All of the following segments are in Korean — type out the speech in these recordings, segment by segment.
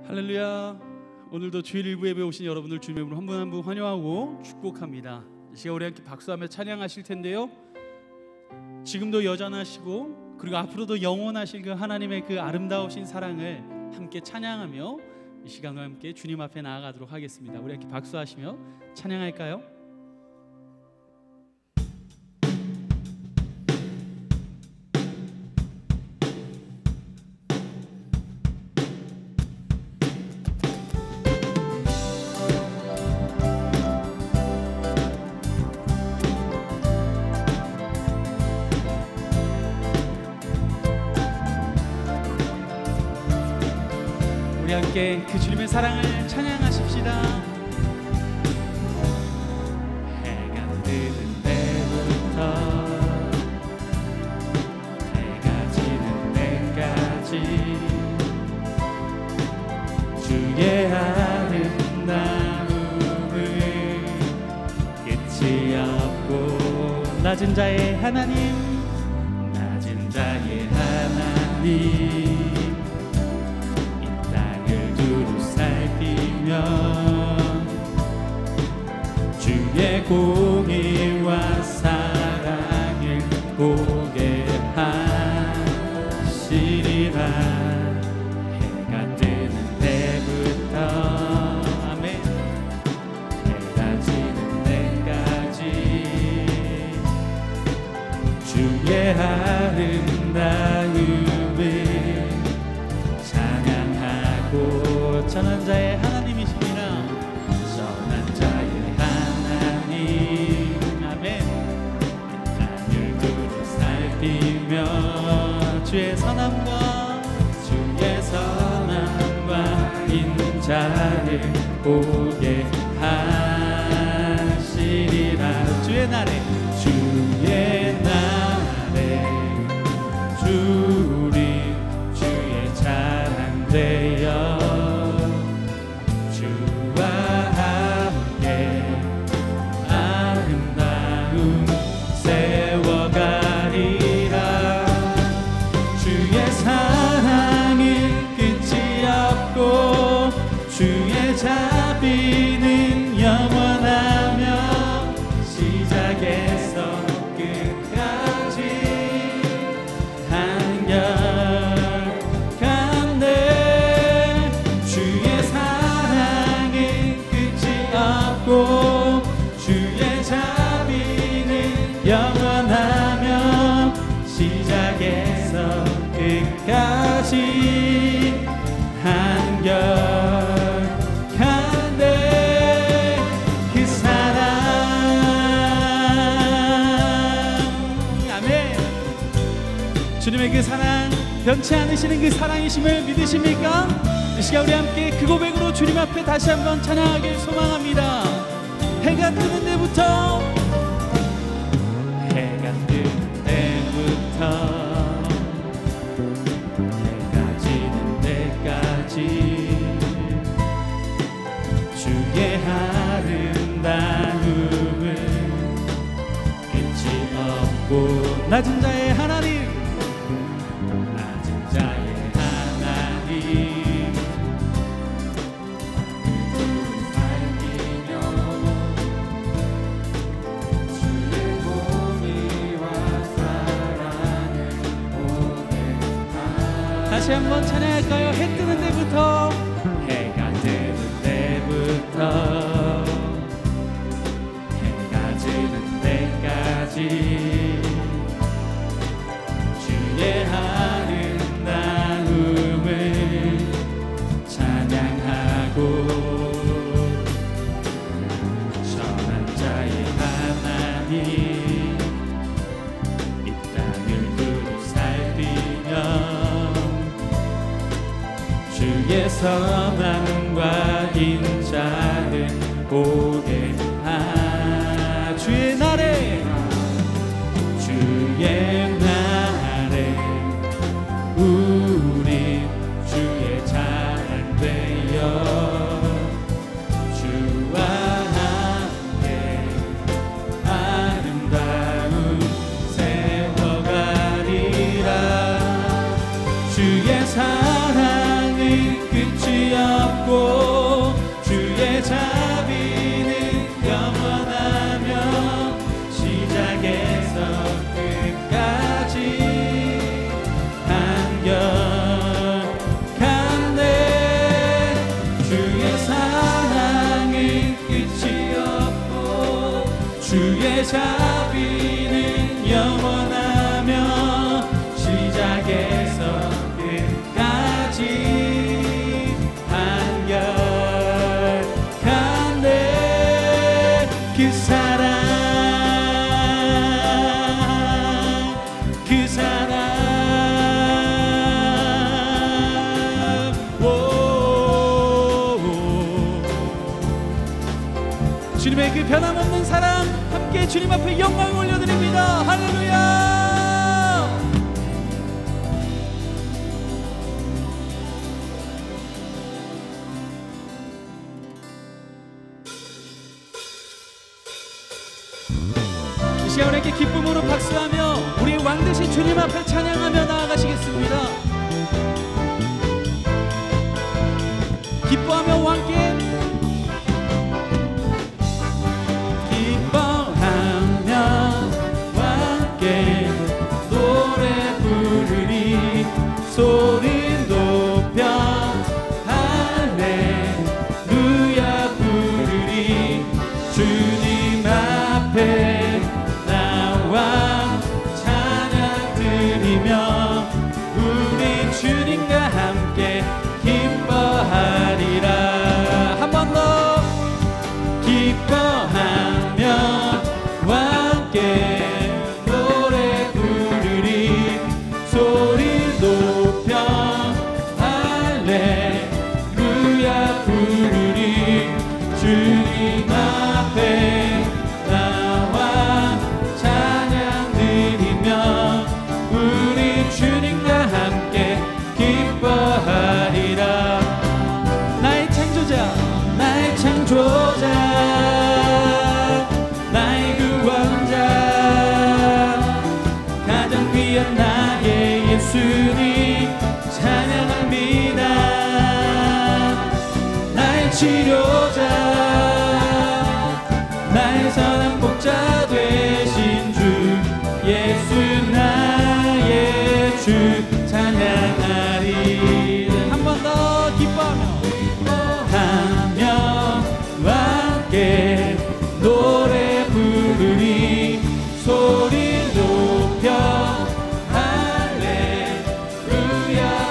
할렐루야. 오늘도 주일 일부 예배에 오신 여러분들 주님의 이름으로 한 분 한 분 환영하고 축복합니다. 이 시간 우리 함께 박수하며 찬양하실 텐데요, 지금도 여전하시고 그리고 앞으로도 영원하실 그 하나님의 그 아름다우신 사랑을 함께 찬양하며 이 시간과 함께 주님 앞에 나아가도록 하겠습니다. 우리 함께 박수하시며 찬양할까요? 우리 함께 그 주님의 사랑을 찬양하십시다. 해가 뜨는 때부터 해가 지는 때까지 주의 아름다움을 끝이 없고 낮은 자의 하나님, 낮은 자의 하나님 주의 공의와 사랑을 보게 하시리라. 해가 뜨는 때부터 아멘, 해가 지는 때까지 주의 아름다움을 찬양하고 전한 자의 하나님이십니다. 전한 자의 하나님 아멘. 땅을 두루 살피며 주의 선함과 인자를 보게 하시리라. 주의 날에 주리 주의 자랑 되어 주와 함께 아름다움 세워가리라. 주의 사랑은 끝이 없고 주의 자비는 영원하며 시작에서 끝까지 한결같네. 주의 사랑은 끝이 없고 주의 자비는 영원하며 시작에서 끝까지 한결같네. 그 사랑 아멘. 주님의 그 사랑 변치 않으시는 그 사랑이심을 믿으십니까? 이 시간 우리 함께 그 고백으로 주님 앞에 다시 한번 찬양하길 소망합니다. 해가 뜨는 데부터 해가 뜨는 때부터 해가 지는 때까지 주의 아름다움을 끝이 없고 낮은 자의 하나님, 낮은 자의 하나님 살피며 주의 공의와 사랑을 보게 다시 한번 찬양할까요? 해 뜨는 데부터 해가 뜨는 때부터 해가 지는 때까지 주의 아름다움을 찬양하고 선한 자의 하나님 이 땅을 두루 살피며 주의 선함과 인자를 보게 주의 날에 우리 주의 자랑 되어 주와 함께 아름다움 세워가리라. 주의 사랑은 끝이 없고 없고 주의 자비는 영원하며 시작에서 끝까지 한결같네. 주의 사랑은 끝이 없고 주의 자비는 영원하며 시작에서 끝까지 한결같네. 그 사랑 그 사랑 주님의 그 변함없는 사랑 함께 주님 앞에 영광을 올려드립니다. 할렐루야. 이 시간 이렇게 기쁨으로 박수하며 우리 왕 되신 주님 앞에 찬양하며 나아가시겠습니다. 기뻐하며 왕께 소리 높여 할렐루야 부르리. 주님 앞에 나와 찬양 드리며 우리 주님과 함께 기뻐하리라. 한 번 더 기뻐하며 함께 노래 부르리. 소리 높여 할렐루야 부르리. 주님 앞에 나와 찬양 드리며 우리 주님과 함께 기뻐하리라. 나의 창조자 나의 창조자 나의 구원자 가장 귀한 나의 예수님 찬양합니다. 나의 치료자 나의 선한 복자 되신 주 예수 나의 주 찬양하리. 한 번 더 기뻐하며 함께 노래 부르리. 소리 높여 할렐루야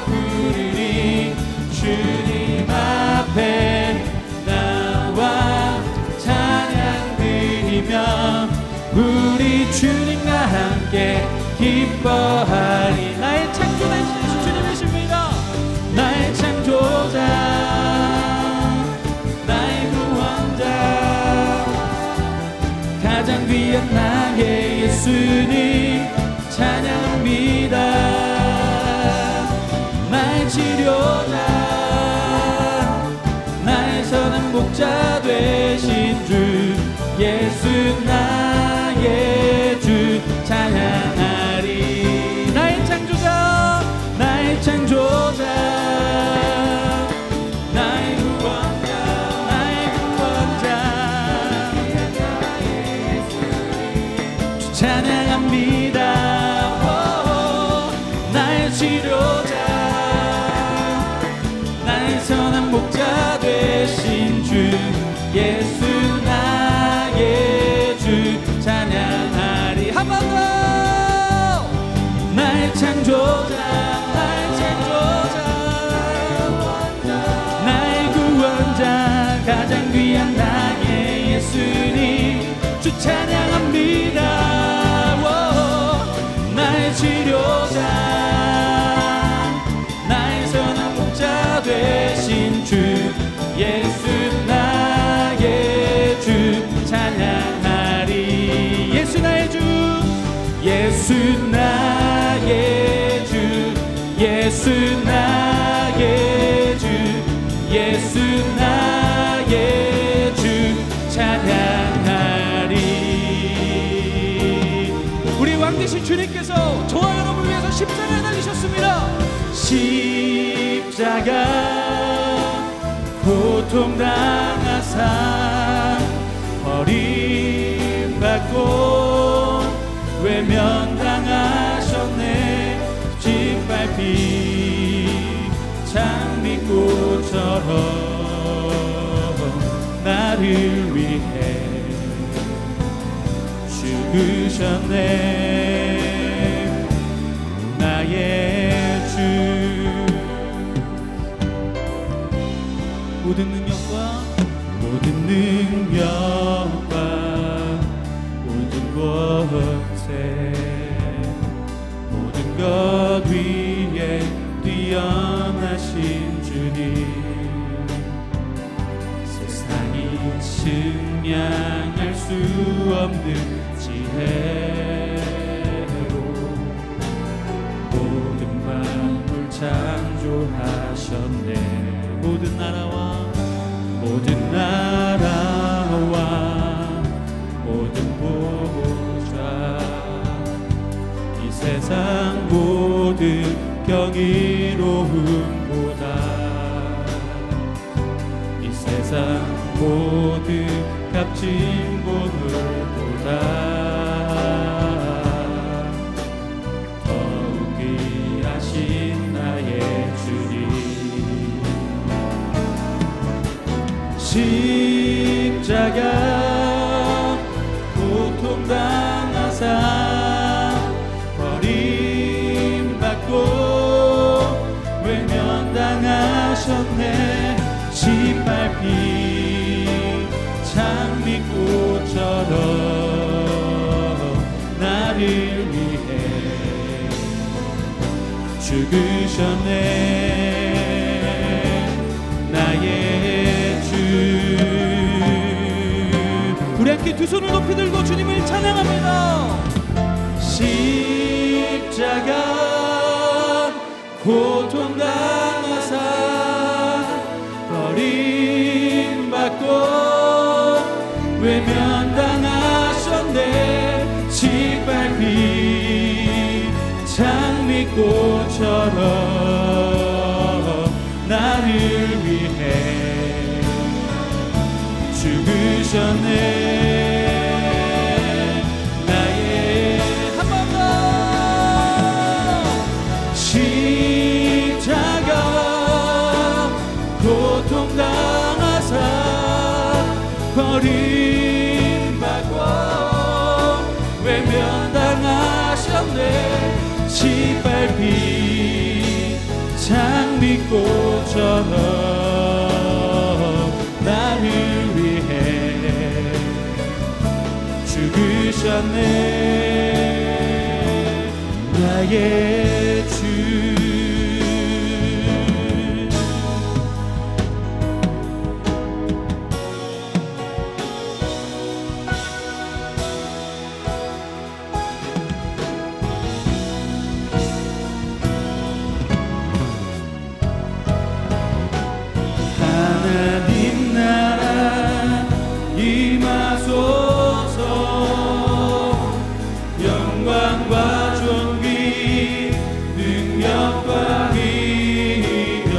부르리. 주님 앞에 나와 찬양 드리며 우리 주님과 함께 기뻐하리. 나의 창조자이신 주님이십니다. 나의 창조자 나의 구원자 가장 귀한 나의 예수님 찬양합니다. 나의 치료자 나의 선한 복자 되신 주 예수 나의 주 찬양하리. 나의 창조자 나의 창조자 나의 구원자 나의 구원자 주 찬양합니다. 나의 치료자 나의 선한 목자 되신 주 예수 나의 주 찬양하리. 한 번 더 나의 창조자 나의 창조자 나의 구원자 가장 귀한 나의 예수님 주 찬양합니다. 나의 치료자 나의 선한 목자 되신 주 예수 나의 주 찬양하리. 예수 나의 주 예수 나의 주 예수 나의 주 예수 나의 주 찬양하리. 우리 왕 되신 주님께서 저와 여러분을 위해서 십자가에 달리셨습니다. 십자가 고통당하사 버림받고 외면당하셨네. 짓밟힌 장미꽃처럼 나를 위해 죽으셨네. 나의 주. 모든 능력과 모든 권세 모든 것 위에 뛰어나신 주님, 세상이 측량할 수 없는 지혜로 모든 만물 창조하셨네. 모든 나라와 모든 보좌, 이 세상 모든 경이로움보다, 이 세상 모든 값진 보물보다 더욱 귀하신 나의 주님. 십자가 고통당하사 버림받고 외면당하셨네. 짓밟힌 장미꽃처럼 나를 위해 죽으셨네. 나의 우리 함께 두 손을 높이 들고 주님을 찬양합니다. 십자가 고통당하사 버림받고 외면당하셨네. 짓밟힌 장미꽃처럼 나를 위해 죽으셨네. 나의 한 번 더 십자가 고통당하사 버림받고 외면당하셨네. 짓밟힌 장미꽃처럼 나를 위해 죽으셨네. 나의 주. 하나님 나라 임하소서. 영광과 존귀 능력과 위력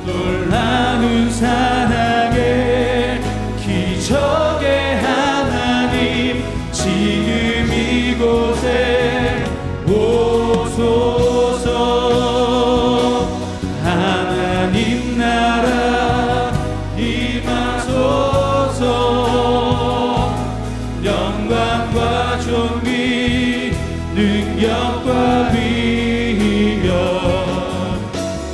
놀라운 사랑의 기적의 하나님 지금 이곳에 오소서. 하나님 나라 임하소서. 영광과 존귀 능력과 위력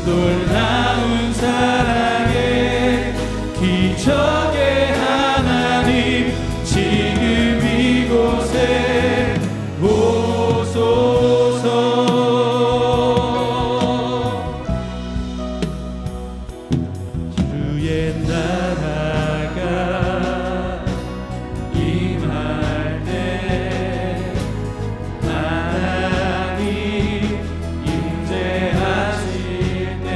놀라운 사랑의 기적의 하나님 지금 이곳에 오소서. 주의 나라가 임할 때 하나님 임재하실 때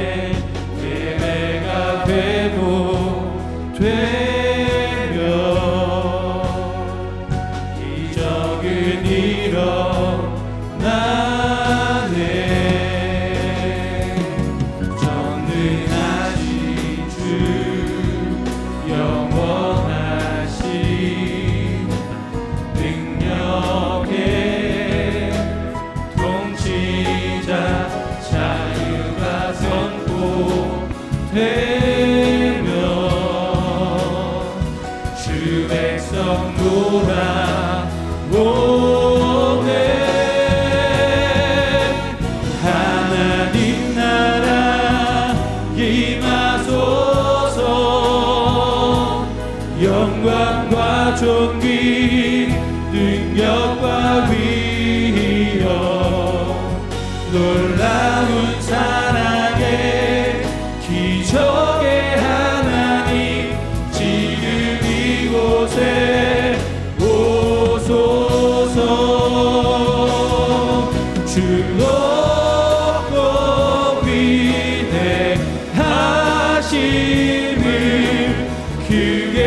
되며 주 백성 돌아오네. 하나님 나라 임하소서. 영광과 존귀 능력과 위엄 놀라운 사랑의 기적의 하나님 지금 이곳에 오소서. 주 높고 위대하심을 크게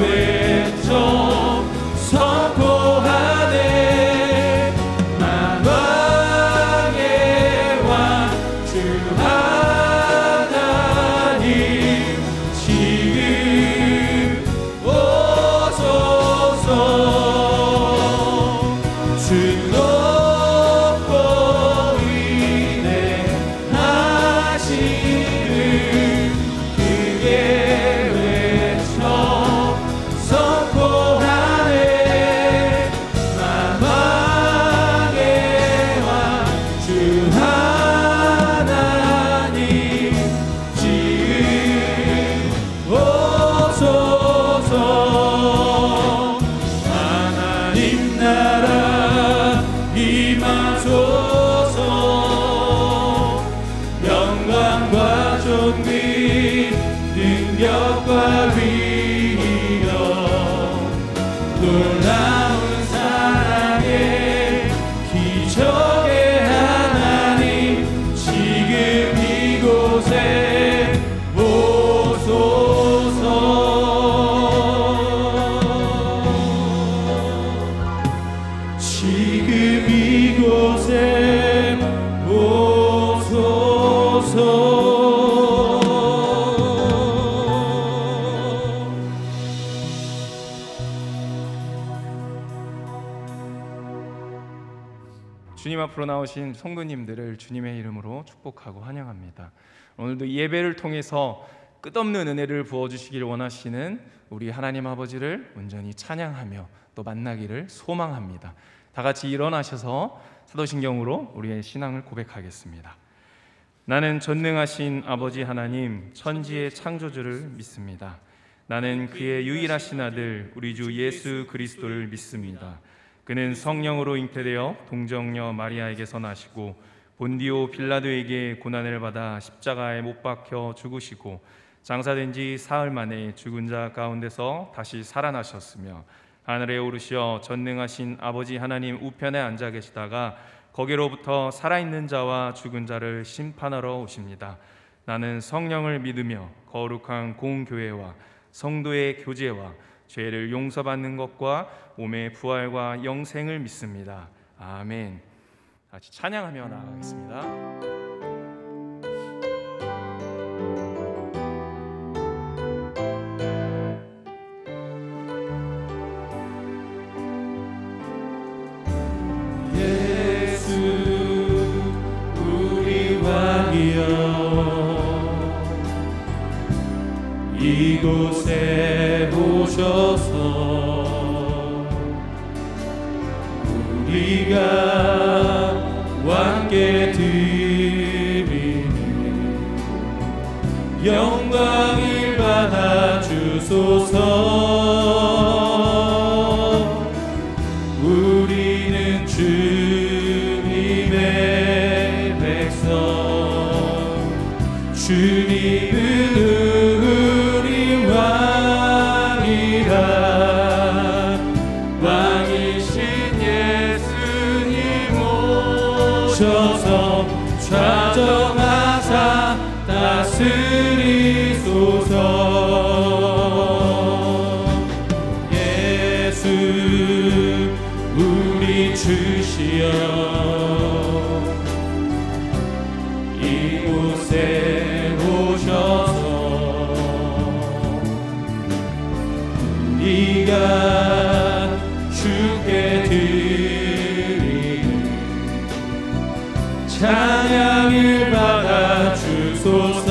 외쳐 선포하네. 만왕의 왕 주 하나님 지금 오소서. 주 높고 위대하심을 크게 외쳐 선포하네. 만왕의 왕 주 하나님 지금 오소서. 하나님 나라 임하소서. 영광과 존귀 능력과 위엄 놀라운 사랑의 기적의 하나님 지금 이곳에 오소서. 지금 이곳에 오소서. 주님 앞으로 나오신 성도님들을 주님의 이름으로 축복하고 환영합니다. 오늘도 예배를 통해서 끝없는 은혜를 부어주시길 원하시는 우리 하나님 아버지를 온전히 찬양하며 또 만나기를 소망합니다. 다 같이 일어나셔서 사도신경으로 우리의 신앙을 고백하겠습니다. 나는 전능하신 아버지 하나님 천지의 창조주를 믿습니다. 나는 그의 유일하신 아들 우리 주 예수 그리스도를 믿습니다. 그는 성령으로 잉태되어 동정녀 마리아에게서 나시고 본디오 빌라도에게 고난을 받아 십자가에 못 박혀 죽으시고 장사된 지 사흘 만에 죽은 자 가운데서 다시 살아나셨으며 하늘에 오르시어 전능하신 아버지 하나님 우편에 앉아 계시다가 거기로부터 살아있는 자와 죽은 자를 심판하러 오십니다. 나는 성령을 믿으며 거룩한 공교회와 성도의 교제와 죄를 용서받는 것과 몸의 부활과 영생을 믿습니다. 아멘. 같이 찬양하며 나아가겠습니다. 예수 우리 왕이여 이곳에 오셔서 우리가 왕께 드리는 영광을 받아 주소서. 우리는 주님의 백성, 주님은 우리 왕이라. 왕이신 예수님 오셔서 좌정하사 다스리소서. 예수 우리 주시여 이곳에 오셔서 우리가 주께 드리는 찬양을 받아 주소서.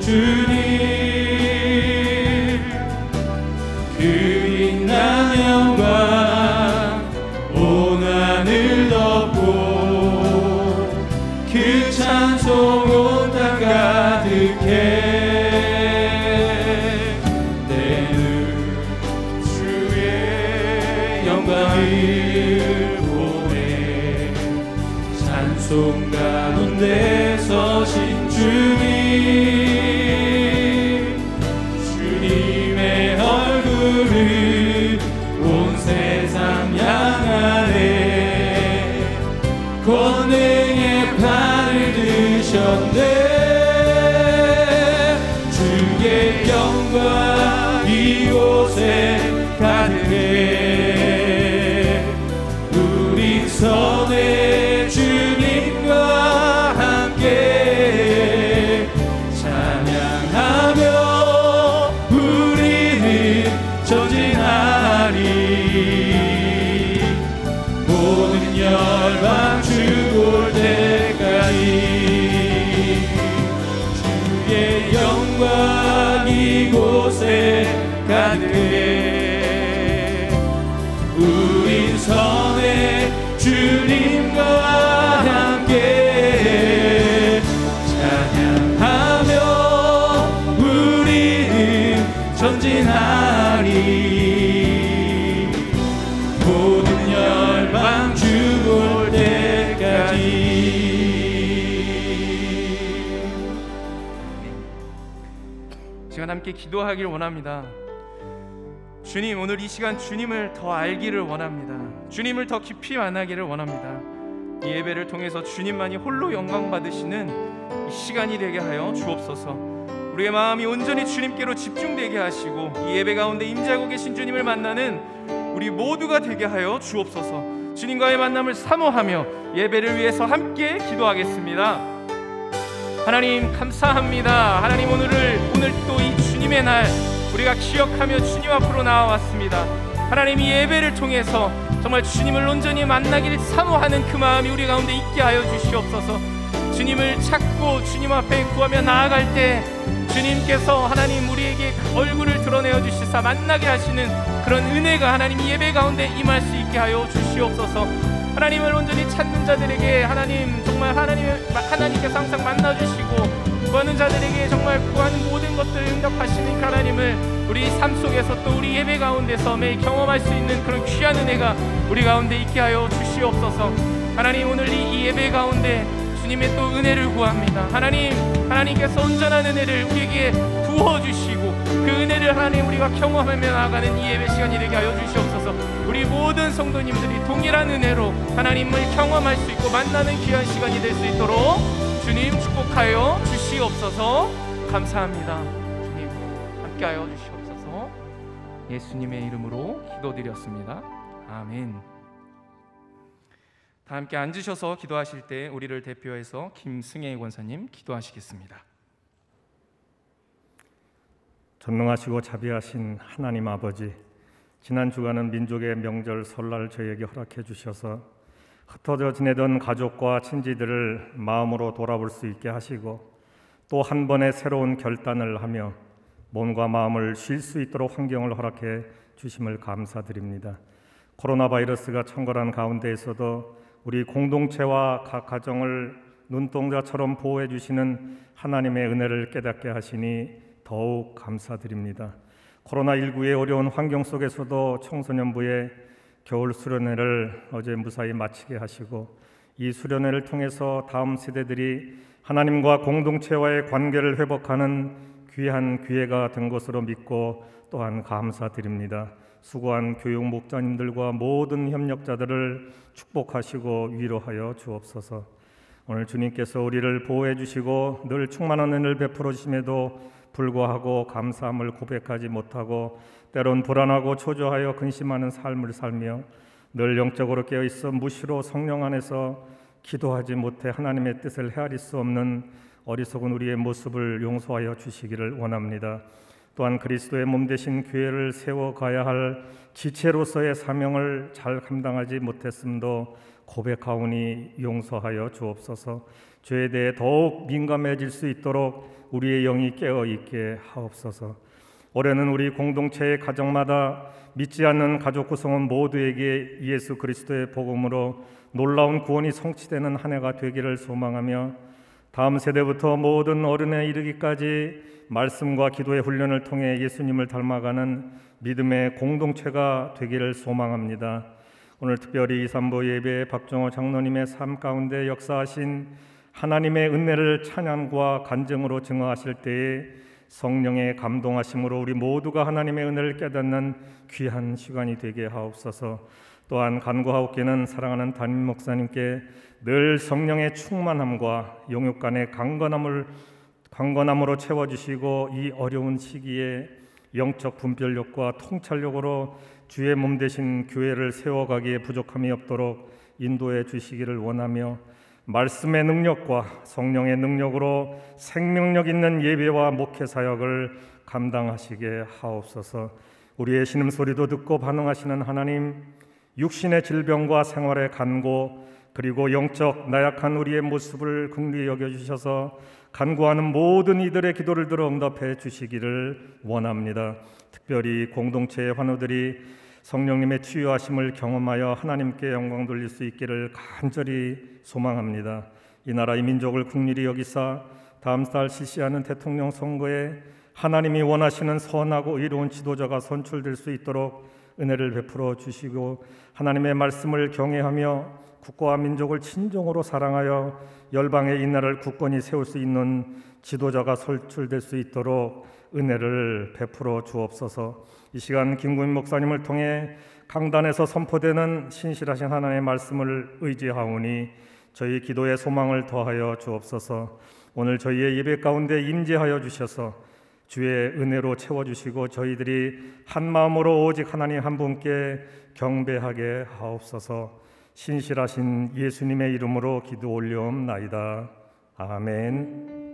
주님 그 빛난 영광 온 하늘 덮고 그 찬송 온 땅 가득해 내는 주의 영광을 보내 찬송 가운데 서신 주님의 얼굴을 온 세상 향하네 권능의 판을 드셨네 주의 영광 이곳에 가득해 우리 선의 주님과 함께 찬양하며 우리는 전진하리 모든 열방 죽을 때까지 주의 영광 이곳에 가득해 우린 선의 주님과 함께 찬양하며 우리는 전진하리 모든 열방 죽을 때까지. 시간 함께 기도하길 원합니다. 주님, 오늘 이 시간 주님을 더 알기를 원합니다. 주님을 더 깊이 만나기를 원합니다. 이 예배를 통해서 주님만이 홀로 영광 받으시는 이 시간이 되게 하여 주옵소서. 우리의 마음이 온전히 주님께로 집중되게 하시고 이 예배 가운데 임재하고 계신 주님을 만나는 우리 모두가 되게 하여 주옵소서. 주님과의 만남을 사모하며 예배를 위해서 함께 기도하겠습니다. 하나님 감사합니다. 하나님 오늘 또 이 주님의 날 우리가 기억하며 주님 앞으로 나와왔습니다. 하나님 이 예배를 통해서 정말 주님을 온전히 만나기를 사모하는 그 마음이 우리 가운데 있게 하여 주시옵소서. 주님을 찾고 주님 앞에 구하며 나아갈 때 주님께서 하나님 우리에게 얼굴을 드러내어 주시사 만나게 하시는 그런 은혜가 하나님 이 예배 가운데 임할 수 있게 하여 주시옵소서. 하나님을 온전히 찾는 자들에게 하나님 정말 하나님께서 항상 만나주시고 구하는 자들에게 정말 구하는 모든 것들을 응답하시는 그 하나님을 우리 삶 속에서 또 우리 예배 가운데서 매일 경험할 수 있는 그런 귀한 은혜가 우리 가운데 있게 하여 주시옵소서. 하나님 오늘 이 예배 가운데 주님의 또 은혜를 구합니다. 하나님께서 온전한 은혜를 우리에게 부어주시고 그 은혜를 하나님 우리가 경험하며 나아가는 이 예배 시간이 되게 하여 주시옵소서. 우리 모든 성도님들이 동일한 은혜로 하나님을 경험할 수 있고 만나는 귀한 시간이 될 수 있도록 주님 축복하여 주시옵소서. 감사합니다. 주님 함께하여 주시옵소서. 예수님의 이름으로 기도드렸습니다. 아멘. 다 함께 앉으셔서 기도하실 때 우리를 대표해서 김승혜 권사님 기도하시겠습니다. 전능하시고 자비하신 하나님 아버지, 지난 주간은 민족의 명절 설날 저희에게 허락해 주셔서 흩어져 지내던 가족과 친지들을 마음으로 돌아볼 수 있게 하시고 또 한 번의 새로운 결단을 하며 몸과 마음을 쉴 수 있도록 환경을 허락해 주심을 감사드립니다. 코로나 바이러스가 천걸한 가운데에서도 우리 공동체와 각 가정을 눈동자처럼 보호해 주시는 하나님의 은혜를 깨닫게 하시니 더욱 감사드립니다. 코로나19의 어려운 환경 속에서도 청소년부의 겨울 수련회를 어제 무사히 마치게 하시고 이 수련회를 통해서 다음 세대들이 하나님과 공동체와의 관계를 회복하는 귀한 기회가 된 것으로 믿고 또한 감사드립니다. 수고한 교육 목자님들과 모든 협력자들을 축복하시고 위로하여 주옵소서. 오늘 주님께서 우리를 보호해 주시고 늘 충만한 은혜를 베풀어 주심에도 불구하고 감사함을 고백하지 못하고 때론 불안하고 초조하여 근심하는 삶을 살며 늘 영적으로 깨어있어 무시로 성령 안에서 기도하지 못해 하나님의 뜻을 헤아릴 수 없는 어리석은 우리의 모습을 용서하여 주시기를 원합니다. 또한 그리스도의 몸 되신 교회를 세워가야 할 지체로서의 사명을 잘 감당하지 못했음도 고백하오니 용서하여 주옵소서. 죄에 대해 더욱 민감해질 수 있도록 우리의 영이 깨어 있게 하옵소서. 올해는 우리 공동체의 가정마다 믿지 않는 가족 구성원 모두에게 예수 그리스도의 복음으로 놀라운 구원이 성취되는 한 해가 되기를 소망하며, 다음 세대부터 모든 어른에 이르기까지 말씀과 기도의 훈련을 통해 예수님을 닮아가는 믿음의 공동체가 되기를 소망합니다. 오늘 특별히 2, 3부 예배 박정호 장로님의 삶 가운데 역사하신 하나님의 은혜를 찬양과 간증으로 증언하실 때에 성령의 감동하심으로 우리 모두가 하나님의 은혜를 깨닫는 귀한 시간이 되게 하옵소서. 또한 간구하옵기는 사랑하는 담임 목사님께 늘 성령의 충만함과 영육간의 강건함으로 채워주시고, 이 어려운 시기에 영적 분별력과 통찰력으로 주의 몸 되신 교회를 세워가기에 부족함이 없도록 인도해 주시기를 원하며, 말씀의 능력과 성령의 능력으로 생명력 있는 예배와 목회 사역을 감당하시게 하옵소서. 우리의 신음소리도 듣고 반응하시는 하나님, 육신의 질병과 생활의 간고, 그리고 영적 나약한 우리의 모습을 긍휼히 여겨주셔서 간구하는 모든 이들의 기도를 들어 응답해 주시기를 원합니다. 특별히 공동체의 환우들이 성령님의 치유하심을 경험하여 하나님께 영광 돌릴 수 있기를 간절히 소망합니다. 이 나라의 민족을 긍휼히 여기사 다음 달 실시하는 대통령 선거에 하나님이 원하시는 선하고 의로운 지도자가 선출될 수 있도록 은혜를 베풀어 주시고, 하나님의 말씀을 경외하며 국가와 민족을 진정으로 사랑하여 열방의 이 나라를 굳건히 세울 수 있는 지도자가 선출될 수 있도록 은혜를 베풀어 주옵소서. 이 시간 김구민 목사님을 통해 강단에서 선포되는 신실하신 하나님의 말씀을 의지하오니 저희 기도의 소망을 더하여 주옵소서. 오늘 저희의 예배 가운데 임재하여 주셔서 주의 은혜로 채워주시고, 저희들이 한 마음으로 오직 하나님 한 분께 경배하게 하옵소서. 신실하신 예수님의 이름으로 기도 올려옵나이다. 아멘.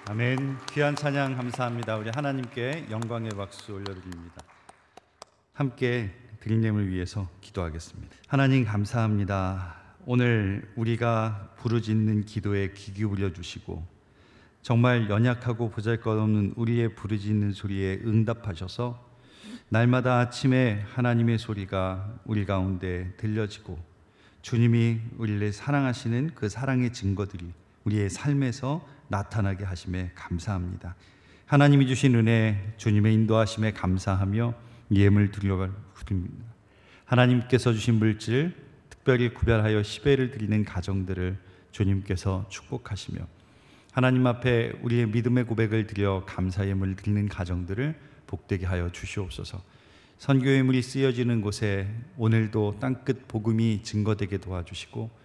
아멘. 귀한 찬양 감사합니다. 우리 하나님께 영광의 박수 올려드립니다. 함께 드림님을 위해서 기도하겠습니다. 하나님 감사합니다. 오늘 우리가 부르짖는 기도에 귀 기울여 주시고 정말 연약하고 보잘것없는 우리의 부르짖는 소리에 응답하셔서 날마다 아침에 하나님의 소리가 우리 가운데 들려지고 주님이 우리를 사랑하시는 그 사랑의 증거들이 우리의 삶에서 나타나게 하심에 감사합니다. 하나님이 주신 은혜, 주님의 인도하심에 감사하며 예물 드립니다. 하나님께서 주신 물질, 특별히 구별하여 시배를 드리는 가정들을 주님께서 축복하시며 하나님 앞에 우리의 믿음의 고백을 드려 감사 예물을 드리는 가정들을 복되게 하여 주시옵소서. 선교 예물이 쓰여지는 곳에 오늘도 땅끝 복음이 증거되게 도와주시고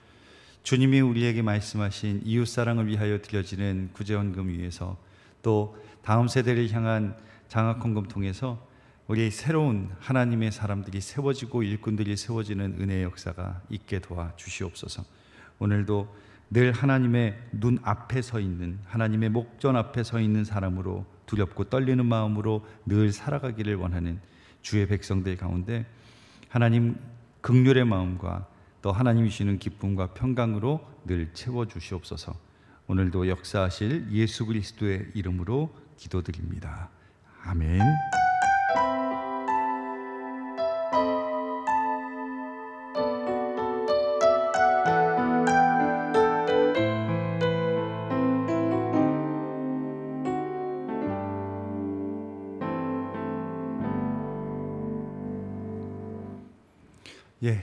주님이 우리에게 말씀하신 이웃사랑을 위하여 드려지는 구제헌금 위에서 또 다음 세대를 향한 장학헌금 통해서 우리 새로운 하나님의 사람들이 세워지고 일꾼들이 세워지는 은혜의 역사가 있게 도와주시옵소서. 오늘도 늘 하나님의 눈 앞에 서 있는, 하나님의 목전 앞에 서 있는 사람으로 두렵고 떨리는 마음으로 늘 살아가기를 원하는 주의 백성들 가운데 하나님 긍휼의 마음과 또 하나님이 주시는 기쁨과 평강으로 늘 채워주시옵소서. 오늘도 역사하실 예수 그리스도의 이름으로 기도드립니다. 아멘.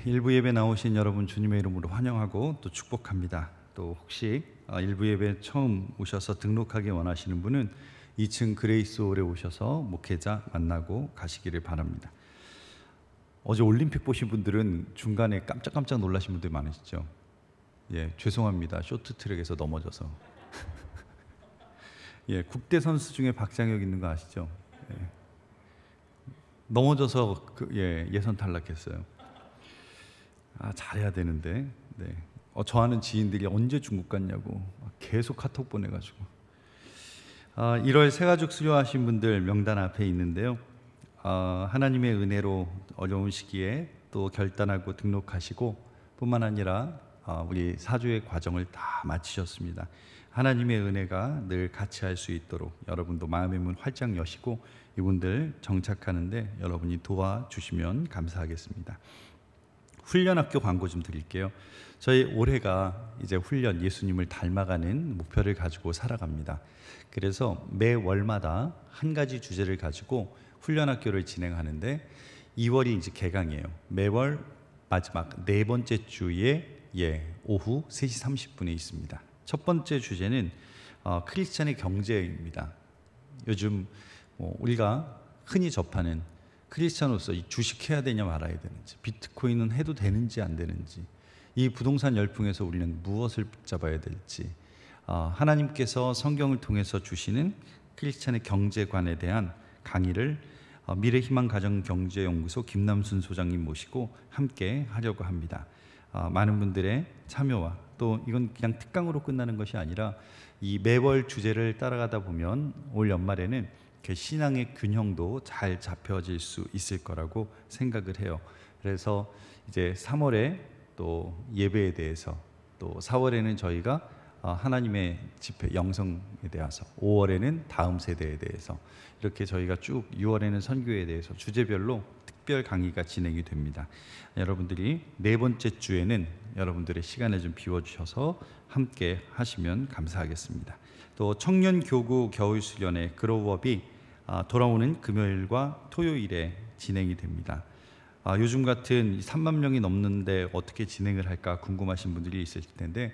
일부 예배 나오신 여러분 주님의 이름으로 환영하고 또 축복합니다. 또 혹시 일부 예배 처음 오셔서 등록하기 원하시는 분은 2층 그레이스홀에 오셔서 목회자 만나고 가시기를 바랍니다. 어제 올림픽 보신 분들은 중간에 깜짝깜짝 놀라신 분들 많으시죠? 죄송합니다. 쇼트트랙에서 넘어져서. 국대 선수 중에 박장혁 있는 거 아시죠? 넘어져서 예선 탈락했어요. 잘해야 되는데. 저 아는 지인들이 언제 중국 갔냐고 계속 카톡 보내가지고 1월 새가족 수료하신 분들 명단 앞에 있는데요. 하나님의 은혜로 어려운 시기에 또 결단하고 등록하시고 뿐만 아니라 우리 사주의 과정을 다 마치셨습니다. 하나님의 은혜가 늘 같이 할 수 있도록 여러분도 마음의 문 활짝 여시고 이분들 정착하는데 여러분이 도와주시면 감사하겠습니다. 훈련학교 광고 좀 드릴게요. 저희 올해가 이제 훈련, 예수님을 닮아가는 목표를 가지고 살아갑니다. 그래서 매 월마다 한 가지 주제를 가지고 훈련학교를 진행하는데 2월이 이제 개강이에요. 매월 마지막 네 번째 주에 오후 3시 30분에 있습니다. 첫 번째 주제는 크리스찬의 경제입니다. 요즘 우리가 흔히 접하는 크리스찬으로서 이 주식해야 되냐 말아야 되는지, 비트코인은 해도 되는지 안 되는지, 이 부동산 열풍에서 우리는 무엇을 붙잡아야 될지, 하나님께서 성경을 통해서 주시는 크리스찬의 경제관에 대한 강의를 미래희망가정경제연구소 김남순 소장님 모시고 함께 하려고 합니다. 많은 분들의 참여와 또 이건 그냥 특강으로 끝나는 것이 아니라 이 매월 주제를 따라가다 보면 올 연말에는 신앙의 균형도 잘 잡혀질 수 있을 거라고 생각을 해요. 그래서 이제 3월에 또 예배에 대해서, 또 4월에는 저희가 하나님의 집회 영성에 대해서, 5월에는 다음 세대에 대해서, 이렇게 저희가 쭉 6월에는 선교에 대해서 주제별로 특별 강의가 진행이 됩니다. 여러분들이 네 번째 주에는 여러분들의 시간을 좀 비워주셔서 함께 하시면 감사하겠습니다. 또 청년교구 겨울수련회 그로우업이 돌아오는 금요일과 토요일에 진행이 됩니다. 요즘 같은 3만 명이 넘는데 어떻게 진행을 할까 궁금하신 분들이 있을 텐데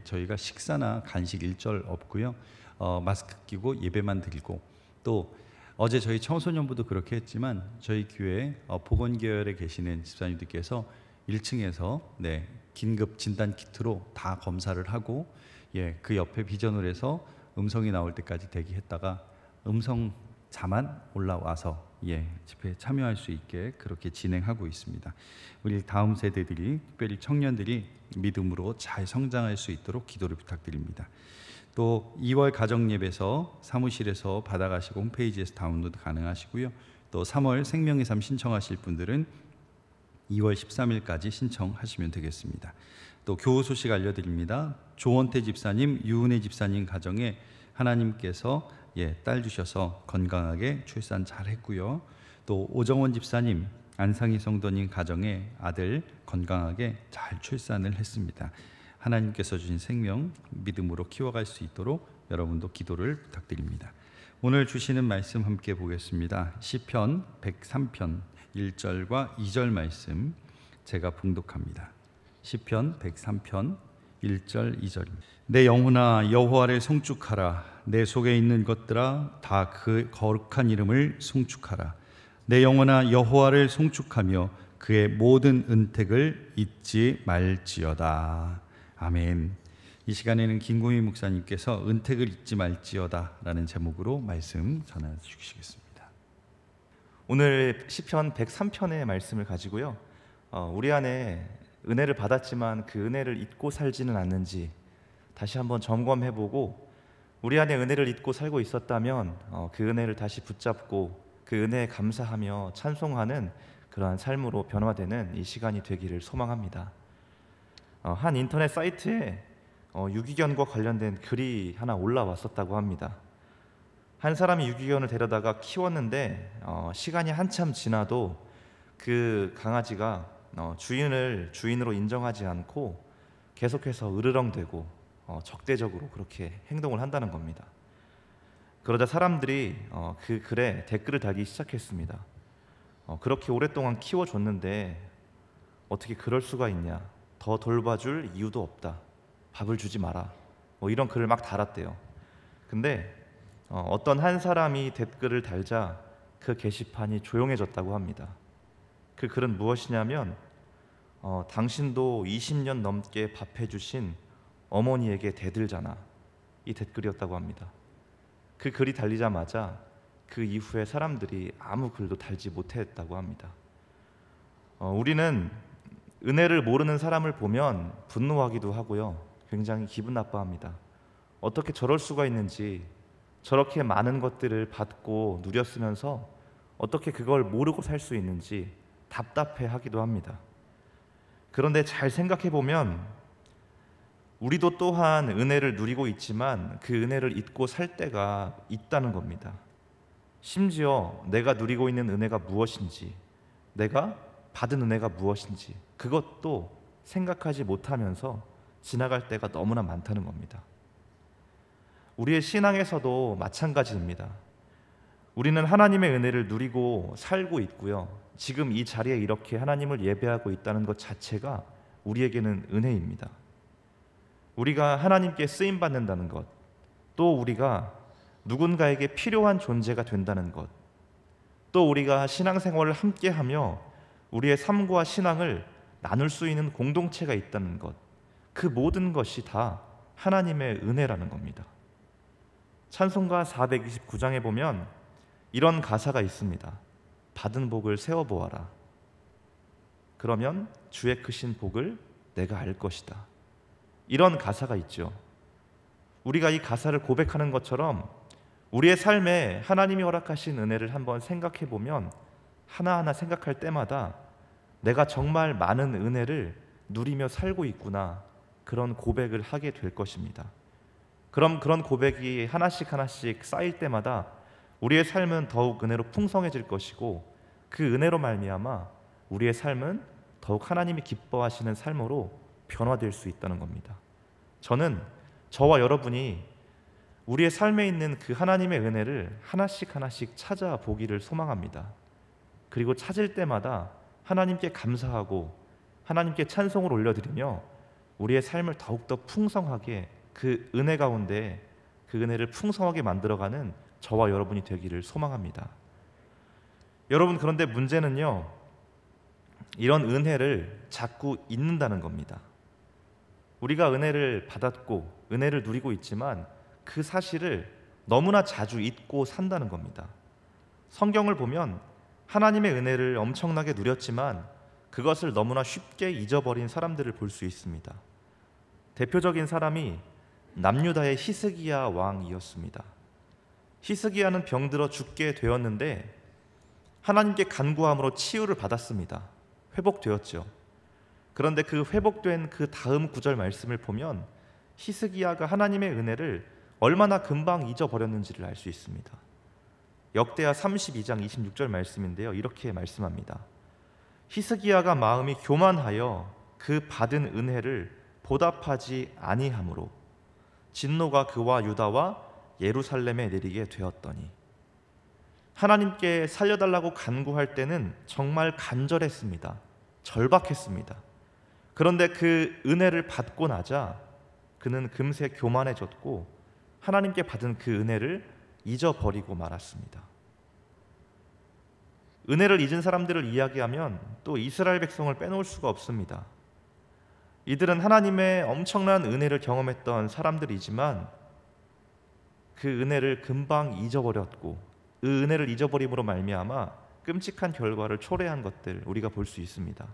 저희가 식사나 간식 일절 없고요. 마스크 끼고 예배만 드리고, 또 어제 저희 청소년부도 그렇게 했지만 저희 교회 보건계열에 계시는 집사님들께서 1층에서 긴급 진단 키트로 다 검사를 하고 그 옆에 비전홀에서 음성이 나올 때까지 대기했다가 음성자만 올라와서 집회에 참여할 수 있게 그렇게 진행하고 있습니다. 우리 다음 세대들이, 특별히 청년들이 믿음으로 잘 성장할 수 있도록 기도를 부탁드립니다. 또 2월 가정예배서 사무실에서 받아가시고 홈페이지에서 다운로드 가능하시고요. 또 3월 생명의 삶 신청하실 분들은 2월 13일까지 신청하시면 되겠습니다. 또 교우 소식 알려드립니다. 조원태 집사님, 유은혜 집사님 가정에 하나님께서 딸 주셔서 건강하게 출산 잘 했고요. 또 오정원 집사님, 안상희 성도님 가정에 아들 건강하게 잘 출산을 했습니다. 하나님께서 주신 생명 믿음으로 키워갈 수 있도록 여러분도 기도를 부탁드립니다. 오늘 주시는 말씀 함께 보겠습니다. 시편 103편 1절과 2절 말씀 제가 봉독합니다. 시편 103편 1절 2절입니다. 내 영혼아 여호와를 송축하라. 내 속에 있는 것들아 다 그 거룩한 이름을 송축하라. 내 영혼아 여호와를 송축하며 그의 모든 은택을 잊지 말지어다. 아멘. 이 시간에는 김고미 목사님께서 은택을 잊지 말지어다 라는 제목으로 말씀 전해 주시겠습니다. 오늘 시편 103편의 말씀을 가지고요, 우리 안에 은혜를 받았지만 그 은혜를 잊고 살지는 않는지 다시 한번 점검해보고, 우리 안에 은혜를 잊고 살고 있었다면 그 은혜를 다시 붙잡고 그 은혜에 감사하며 찬송하는 그러한 삶으로 변화되는 이 시간이 되기를 소망합니다. 한 인터넷 사이트에 유기견과 관련된 글이 하나 올라왔었다고 합니다. 한 사람이 유기견을 데려다가 키웠는데 시간이 한참 지나도 그 강아지가 주인으로 인정하지 않고 계속해서 으르렁대고 적대적으로 그렇게 행동을 한다는 겁니다. 그러자 사람들이 그 글에 댓글을 달기 시작했습니다. 그렇게 오랫동안 키워줬는데 어떻게 그럴 수가 있냐, 더 돌봐줄 이유도 없다, 밥을 주지 마라, 이런 글을 막 달았대요. 근데 어떤 한 사람이 댓글을 달자 그 게시판이 조용해졌다고 합니다. 그 글은 무엇이냐면 당신도 20년 넘게 밥해주신 어머니에게 대들잖아, 이 댓글이었다고 합니다. 그 글이 달리자마자 그 이후에 사람들이 아무 글도 달지 못했다고 합니다. 우리는 은혜를 모르는 사람을 보면 분노하기도 하고요, 굉장히 기분 나빠합니다. 어떻게 저럴 수가 있는지, 저렇게 많은 것들을 받고 누렸으면서 어떻게 그걸 모르고 살 수 있는지 답답해하기도 합니다. 그런데 잘 생각해 보면 우리도 또한 은혜를 누리고 있지만 그 은혜를 잊고 살 때가 있다는 겁니다. 심지어 내가 누리고 있는 은혜가 무엇인지, 내가 받은 은혜가 무엇인지 그것도 생각하지 못하면서 지나갈 때가 너무나 많다는 겁니다. 우리의 신앙에서도 마찬가지입니다. 우리는 하나님의 은혜를 누리고 살고 있고요, 지금 이 자리에 이렇게 하나님을 예배하고 있다는 것 자체가 우리에게는 은혜입니다. 우리가 하나님께 쓰임받는다는 것, 또 우리가 누군가에게 필요한 존재가 된다는 것, 또 우리가 신앙생활을 함께하며 우리의 삶과 신앙을 나눌 수 있는 공동체가 있다는 것, 그 모든 것이 다 하나님의 은혜라는 겁니다. 찬송가 429장에 보면 이런 가사가 있습니다. 받은 복을 세어보아라. 그러면 주의 크신 복을 내가 알 것이다. 이런 가사가 있죠. 우리가 이 가사를 고백하는 것처럼 우리의 삶에 하나님이 허락하신 은혜를 한번 생각해 보면 하나하나 생각할 때마다 내가 정말 많은 은혜를 누리며 살고 있구나, 그런 고백을 하게 될 것입니다. 그럼 그런 고백이 하나씩 하나씩 쌓일 때마다 우리의 삶은 더욱 은혜로 풍성해질 것이고, 그 은혜로 말미암아 우리의 삶은 더욱 하나님이 기뻐하시는 삶으로 변화될 수 있다는 겁니다. 저는 저와 여러분이 우리의 삶에 있는 그 하나님의 은혜를 하나씩 하나씩 찾아보기를 소망합니다. 그리고 찾을 때마다 하나님께 감사하고 하나님께 찬송을 올려드리며 우리의 삶을 더욱더 풍성하게, 그 은혜 가운데 그 은혜를 풍성하게 만들어가는 저와 여러분이 되기를 소망합니다. 여러분, 그런데 문제는요, 이런 은혜를 자꾸 잊는다는 겁니다. 우리가 은혜를 받았고 은혜를 누리고 있지만 그 사실을 너무나 자주 잊고 산다는 겁니다. 성경을 보면 하나님의 은혜를 엄청나게 누렸지만 그것을 너무나 쉽게 잊어버린 사람들을 볼 수 있습니다. 대표적인 사람이 남유다의 히스기야 왕이었습니다. 히스기야는 병들어 죽게 되었는데 하나님께 간구함으로 치유를 받았습니다. 회복되었죠. 그런데 그 회복된 그 다음 구절 말씀을 보면 히스기야가 하나님의 은혜를 얼마나 금방 잊어버렸는지를 알 수 있습니다. 역대하 32장 26절 말씀인데요. 이렇게 말씀합니다. 히스기야가 마음이 교만하여 그 받은 은혜를 보답하지 아니하므로 진노가 그와 유다와 예루살렘에 내리게 되었더니. 하나님께 살려달라고 간구할 때는 정말 간절했습니다. 절박했습니다. 그런데 그 은혜를 받고 나자 그는 금세 교만해졌고 하나님께 받은 그 은혜를 잊어버리고 말았습니다. 은혜를 잊은 사람들을 이야기하면 또 이스라엘 백성을 빼놓을 수가 없습니다. 이들은 하나님의 엄청난 은혜를 경험했던 사람들이지만 그 은혜를 금방 잊어버렸고 그 은혜를 잊어버림으로 말미암아 끔찍한 결과를 초래한 것들 우리가 볼 수 있습니다.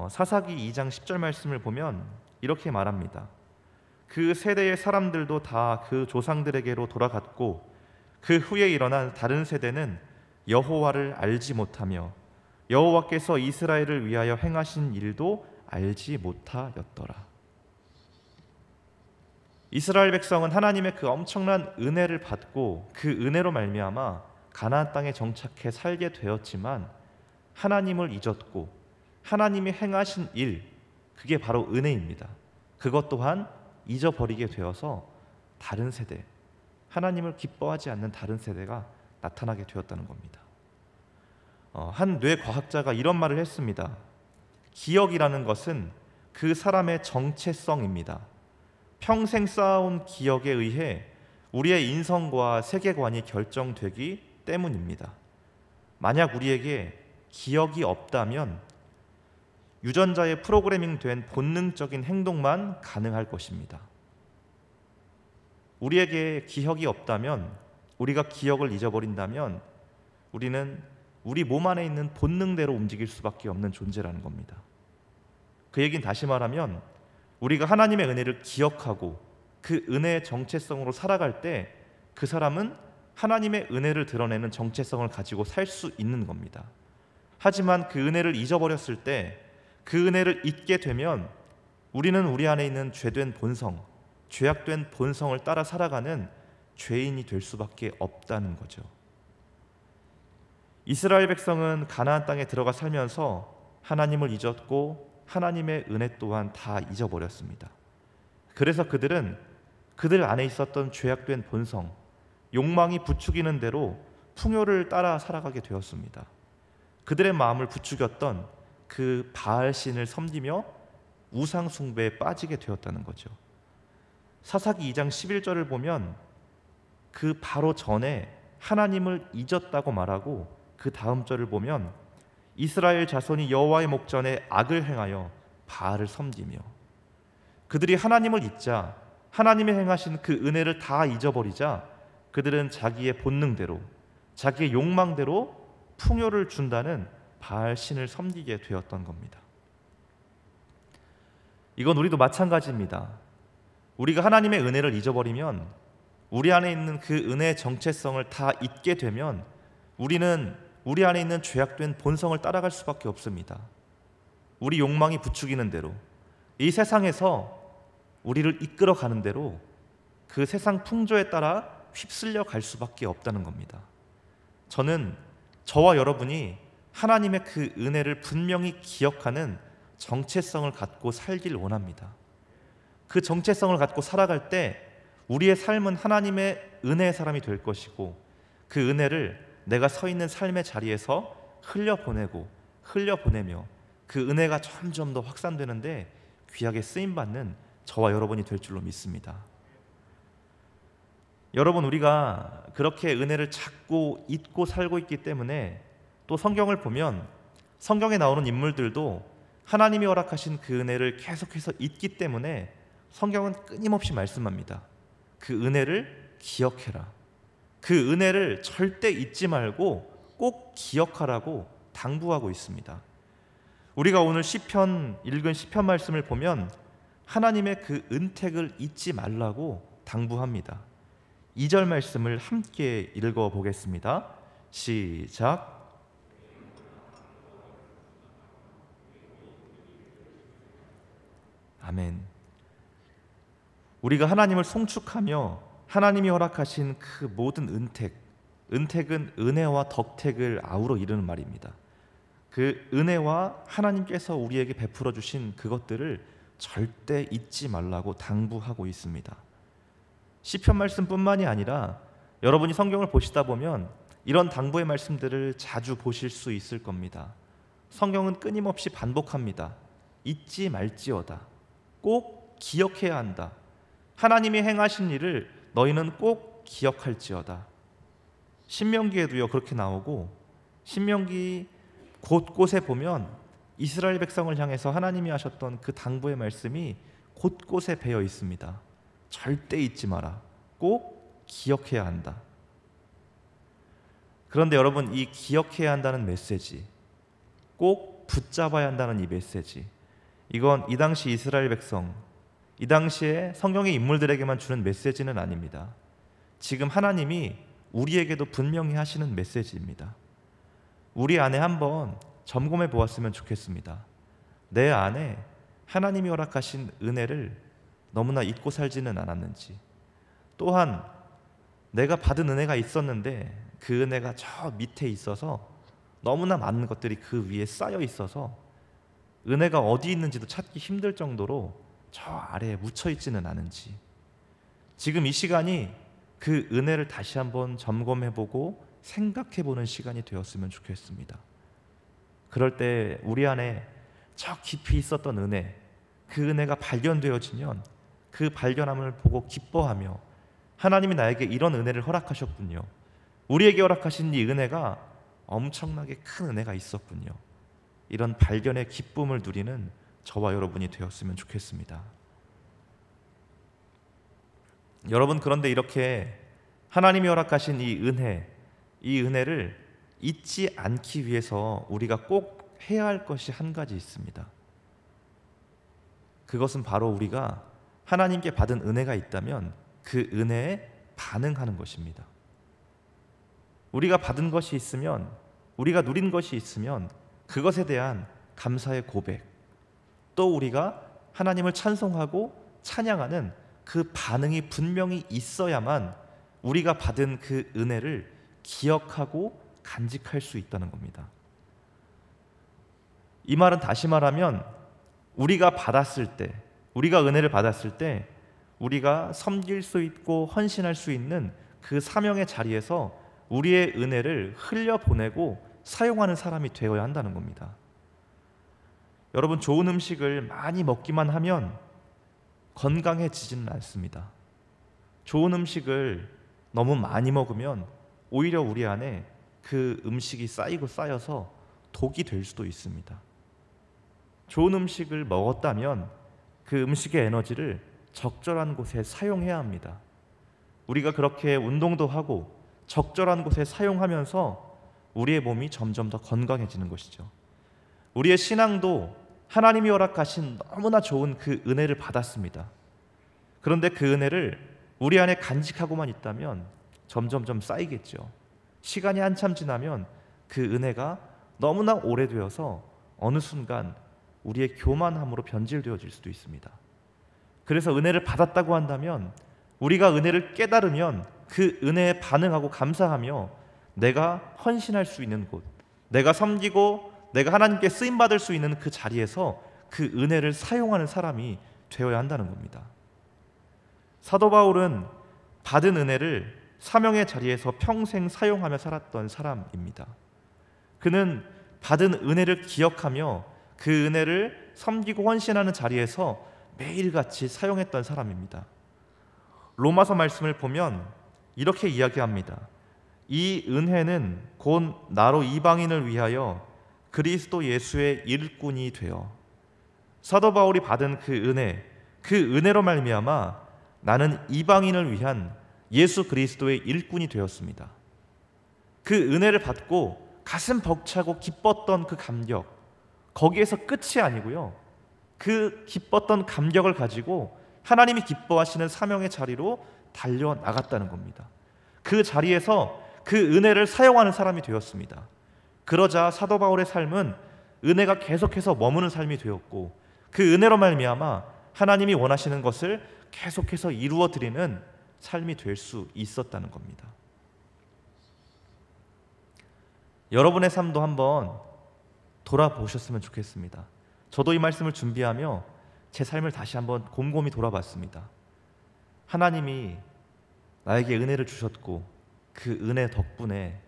사사기 2장 10절 말씀을 보면 이렇게 말합니다. 그 세대의 사람들도 다 그 조상들에게로 돌아갔고 그 후에 일어난 다른 세대는 여호와를 알지 못하며 여호와께서 이스라엘을 위하여 행하신 일도 알지 못하였더라. 이스라엘 백성은 하나님의 그 엄청난 은혜를 받고 그 은혜로 말미암아 가나안 땅에 정착해 살게 되었지만 하나님을 잊었고 하나님이 행하신 일, 그게 바로 은혜입니다. 그것 또한 잊어버리게 되어서 다른 세대, 하나님을 기뻐하지 않는 다른 세대가 나타나게 되었다는 겁니다. 한 뇌과학자가 이런 말을 했습니다. 기억이라는 것은 그 사람의 정체성입니다. 평생 쌓아온 기억에 의해 우리의 인성과 세계관이 결정되기 때문입니다. 만약 우리에게 기억이 없다면 유전자에 프로그래밍된 본능적인 행동만 가능할 것입니다. 우리에게 기억이 없다면, 우리가 기억을 잊어버린다면 우리는 우리 몸 안에 있는 본능대로 움직일 수밖에 없는 존재라는 겁니다. 그 얘기는 다시 말하면 우리가 하나님의 은혜를 기억하고 그 은혜의 정체성으로 살아갈 때 그 사람은 하나님의 은혜를 드러내는 정체성을 가지고 살 수 있는 겁니다. 하지만 그 은혜를 잊어버렸을 때, 그 은혜를 잊게 되면 우리는 우리 안에 있는 죄된 본성, 죄악된 본성을 따라 살아가는 죄인이 될 수밖에 없다는 거죠. 이스라엘 백성은 가나안 땅에 들어가 살면서 하나님을 잊었고 하나님의 은혜 또한 다 잊어버렸습니다. 그래서 그들은 그들 안에 있었던 죄악된 본성, 욕망이 부추기는 대로 풍요를 따라 살아가게 되었습니다. 그들의 마음을 부추겼던 그 바알신을 섬기며 우상 숭배에 빠지게 되었다는 거죠. 사사기 2장 11절을 보면 그 바로 전에 하나님을 잊었다고 말하고 그 다음 절을 보면 이스라엘 자손이 여호와의 목전에 악을 행하여 바알을 섬기며, 그들이 하나님을 잊자 하나님의 행하신 그 은혜를 다 잊어버리자 그들은 자기의 본능대로, 자기의 욕망대로 풍요를 준다는 바알 신을 섬기게 되었던 겁니다. 이건 우리도 마찬가지입니다. 우리가 하나님의 은혜를 잊어버리면, 우리 안에 있는 그 은혜의 정체성을 다 잊게 되면 우리는 우리 안에 있는 죄악된 본성을 따라갈 수밖에 없습니다. 우리 욕망이 부추기는 대로, 이 세상에서 우리를 이끌어가는 대로 그 세상 풍조에 따라 휩쓸려 갈 수밖에 없다는 겁니다. 저는 저와 여러분이 하나님의 그 은혜를 분명히 기억하는 정체성을 갖고 살길 원합니다. 그 정체성을 갖고 살아갈 때 우리의 삶은 하나님의 은혜의 사람이 될 것이고, 그 은혜를 내가 서 있는 삶의 자리에서 흘려보내고 흘려보내며 그 은혜가 점점 더 확산되는데 귀하게 쓰임받는 저와 여러분이 될 줄로 믿습니다. 여러분, 우리가 그렇게 은혜를 찾고 잊고 살고 있기 때문에 또 성경을 보면 성경에 나오는 인물들도 하나님이 허락하신 그 은혜를 계속해서 잊기 때문에 성경은 끊임없이 말씀합니다. 그 은혜를 기억해라. 그 은혜를 절대 잊지 말고 꼭 기억하라고 당부하고 있습니다. 우리가 오늘 시편 읽은 시편 말씀을 보면 하나님의 그 은택을 잊지 말라고 당부합니다. 2절 말씀을 함께 읽어 보겠습니다. 시작. 아멘. 우리가 하나님을 송축하며 하나님이 허락하신 그 모든 은택은 은혜와 덕택을 아우러 이르는 말입니다. 그 은혜와 하나님께서 우리에게 베풀어 주신 그것들을 절대 잊지 말라고 당부하고 있습니다. 시편 말씀뿐만이 아니라 여러분이 성경을 보시다 보면 이런 당부의 말씀들을 자주 보실 수 있을 겁니다. 성경은 끊임없이 반복합니다. 잊지 말지어다. 꼭 기억해야 한다. 하나님이 행하신 일을 너희는 꼭 기억할지어다. 신명기에도요 그렇게 나오고, 신명기 곳곳에 보면 이스라엘 백성을 향해서 하나님이 하셨던 그 당부의 말씀이 곳곳에 배어 있습니다. 절대 잊지 마라. 꼭 기억해야 한다. 그런데 여러분, 이 기억해야 한다는 메시지, 꼭 붙잡아야 한다는 이 메시지, 이건 이 당시 이스라엘 백성, 이 당시에 성경의 인물들에게만 주는 메시지는 아닙니다. 지금 하나님이 우리에게도 분명히 하시는 메시지입니다. 우리 안에 한번 점검해 보았으면 좋겠습니다. 내 안에 하나님이 허락하신 은혜를 너무나 잊고 살지는 않았는지, 또한 내가 받은 은혜가 있었는데 그 은혜가 저 밑에 있어서 너무나 많은 것들이 그 위에 쌓여 있어서 은혜가 어디 있는지도 찾기 힘들 정도로 저 아래에 묻혀 있지는 않은지, 지금 이 시간이 그 은혜를 다시 한번 점검해보고 생각해보는 시간이 되었으면 좋겠습니다. 그럴 때 우리 안에 저 깊이 있었던 은혜, 그 은혜가 발견되어지면 그 발견함을 보고 기뻐하며 하나님이 나에게 이런 은혜를 허락하셨군요, 우리에게 허락하신 이 은혜가 엄청나게 큰 은혜가 있었군요, 이런 발견의 기쁨을 누리는 저와 여러분이 되었으면 좋겠습니다. 여러분, 그런데 이렇게 하나님이 허락하신 이 은혜를 잊지 않기 위해서 우리가 꼭 해야 할 것이 한 가지 있습니다. 그것은 바로 우리가 하나님께 받은 은혜가 있다면 그 은혜에 반응하는 것입니다. 우리가 받은 것이 있으면, 우리가 누린 것이 있으면 그것에 대한 감사의 고백, 또 우리가 하나님을 찬송하고 찬양하는 그 반응이 분명히 있어야만 우리가 받은 그 은혜를 기억하고 간직할 수 있다는 겁니다. 이 말은 다시 말하면 우리가 받았을 때, 우리가 은혜를 받았을 때 우리가 섬길 수 있고 헌신할 수 있는 그 사명의 자리에서 우리의 은혜를 흘려보내고 사용하는 사람이 되어야 한다는 겁니다. 여러분, 좋은 음식을 많이 먹기만 하면 건강해지지는 않습니다. 좋은 음식을 너무 많이 먹으면 오히려 우리 안에 그 음식이 쌓이고 쌓여서 독이 될 수도 있습니다. 좋은 음식을 먹었다면 그 음식의 에너지를 적절한 곳에 사용해야 합니다. 우리가 그렇게 운동도 하고 적절한 곳에 사용하면서 우리의 몸이 점점 더 건강해지는 것이죠. 우리의 신앙도 하나님이 허락하신 너무나 좋은 그 은혜를 받았습니다. 그런데 그 은혜를 우리 안에 간직하고만 있다면 점점점 쌓이겠죠. 시간이 한참 지나면 그 은혜가 너무나 오래되어서 어느 순간 우리의 교만함으로 변질되어질 수도 있습니다. 그래서 은혜를 받았다고 한다면, 우리가 은혜를 깨달으면 그 은혜에 반응하고 감사하며 내가 헌신할 수 있는 곳, 내가 섬기고 내가 하나님께 쓰임받을 수 있는 그 자리에서 그 은혜를 사용하는 사람이 되어야 한다는 겁니다. 사도 바울은 받은 은혜를 사명의 자리에서 평생 사용하며 살았던 사람입니다. 그는 받은 은혜를 기억하며 그 은혜를 섬기고 헌신하는 자리에서 매일같이 사용했던 사람입니다. 로마서 말씀을 보면 이렇게 이야기합니다. 이 은혜는 곧 나로 이방인을 위하여 그리스도 예수의 일꾼이 되어, 사도 바울이 받은 그 은혜로 말미암아 나는 이방인을 위한 예수 그리스도의 일꾼이 되었습니다. 그 은혜를 받고 가슴 벅차고 기뻤던 그 감격, 거기에서 끝이 아니고요, 그 기뻤던 감격을 가지고 하나님이 기뻐하시는 사명의 자리로 달려나갔다는 겁니다. 그 자리에서 그 은혜를 사용하는 사람이 되었습니다. 그러자 사도 바울의 삶은 은혜가 계속해서 머무는 삶이 되었고, 그 은혜로 말미암아 하나님이 원하시는 것을 계속해서 이루어 드리는 삶이 될 수 있었다는 겁니다. 여러분의 삶도 한번 돌아보셨으면 좋겠습니다. 저도 이 말씀을 준비하며 제 삶을 다시 한번 곰곰이 돌아봤습니다. 하나님이 나에게 은혜를 주셨고, 그 은혜 덕분에,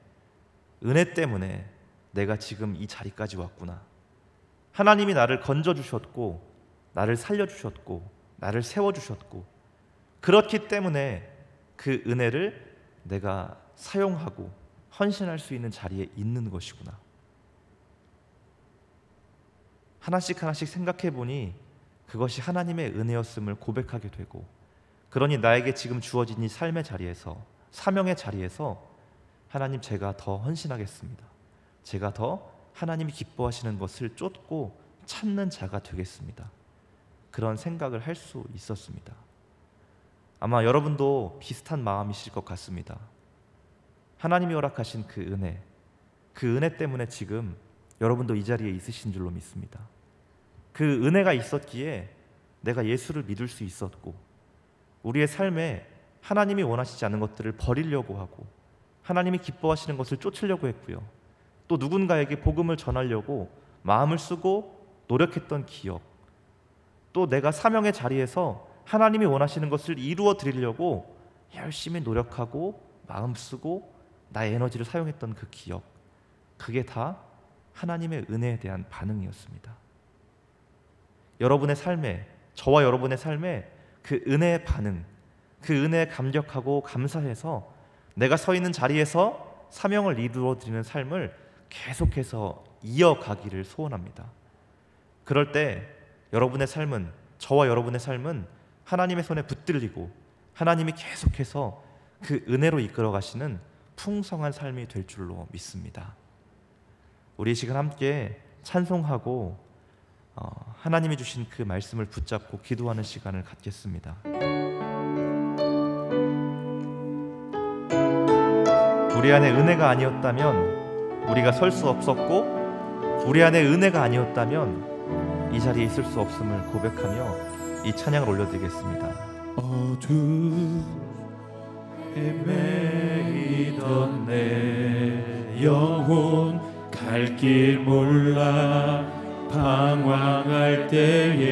은혜 때문에 내가 지금 이 자리까지 왔구나. 하나님이 나를 건져주셨고, 나를 살려주셨고, 나를 세워주셨고, 그렇기 때문에 그 은혜를 내가 사용하고 헌신할 수 있는 자리에 있는 것이구나. 하나씩 하나씩 생각해 보니 그것이 하나님의 은혜였음을 고백하게 되고, 그러니 나에게 지금 주어진 이 삶의 자리에서, 사명의 자리에서 하나님, 제가 더 헌신하겠습니다. 제가 더 하나님이 기뻐하시는 것을 쫓고 찾는 자가 되겠습니다. 그런 생각을 할 수 있었습니다. 아마 여러분도 비슷한 마음이실 것 같습니다. 하나님이 허락하신 그 은혜 때문에 지금 여러분도 이 자리에 있으신 줄로 믿습니다. 그 은혜가 있었기에 내가 예수를 믿을 수 있었고, 우리의 삶에 하나님이 원하시지 않는 것들을 버리려고 하고 하나님이 기뻐하시는 것을 쫓으려고 했고요, 또 누군가에게 복음을 전하려고 마음을 쓰고 노력했던 기억, 또 내가 사명의 자리에서 하나님이 원하시는 것을 이루어 드리려고 열심히 노력하고 마음 쓰고 나의 에너지를 사용했던 그 기억, 그게 다 하나님의 은혜에 대한 반응이었습니다. 여러분의 삶에, 저와 여러분의 삶에 그 은혜의 반응, 그 은혜에 감격하고 감사해서 내가 서 있는 자리에서 사명을 이루어 드리는 삶을 계속해서 이어가기를 소원합니다. 그럴 때 여러분의 삶은, 저와 여러분의 삶은 하나님의 손에 붙들리고 하나님이 계속해서 그 은혜로 이끌어 가시는 풍성한 삶이 될 줄로 믿습니다. 우리 이 시간 함께 찬송하고 하나님이 주신 그 말씀을 붙잡고 기도하는 시간을 갖겠습니다. 우리 안에 은혜가 아니었다면 우리가 설 수 없었고, 우리 안에 은혜가 아니었다면 이 자리에 있을 수 없음을 고백하며 이 찬양을 올려드리겠습니다. 어둠에 매이던 내 영혼 갈 길 몰라 방황할 때에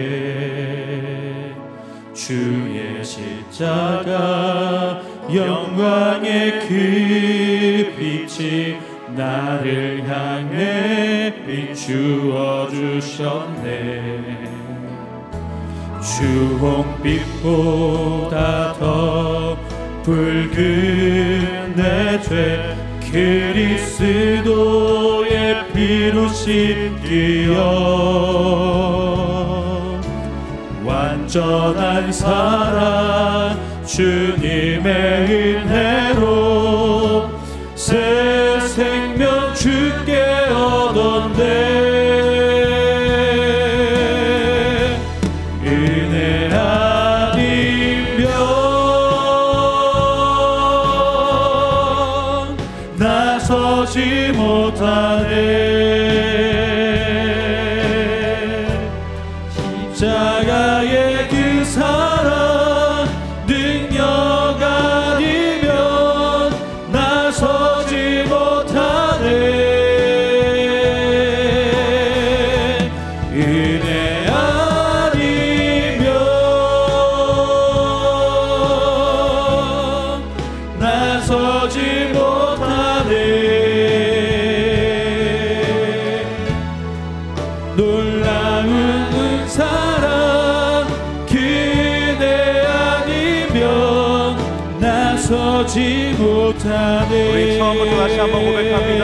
주의 십자가 영광의 그 빛이 나를 향해 비추어 주셨네. 주홍빛보다 더 붉은 내 죄 그리스도의 피로 씻기어 완전한 사랑 주님의 은혜로 새 생명 주께 얻었네. 은혜 아니면 나서지 못하네. 십자가의 그 사랑 능력 아니면 나서지 못하네. 은혜 아니면 나서지 못하네. 놀라운 사랑 그대 아니면 나서지 못하네. 우리 처음부터 다시 한번 고백합니다.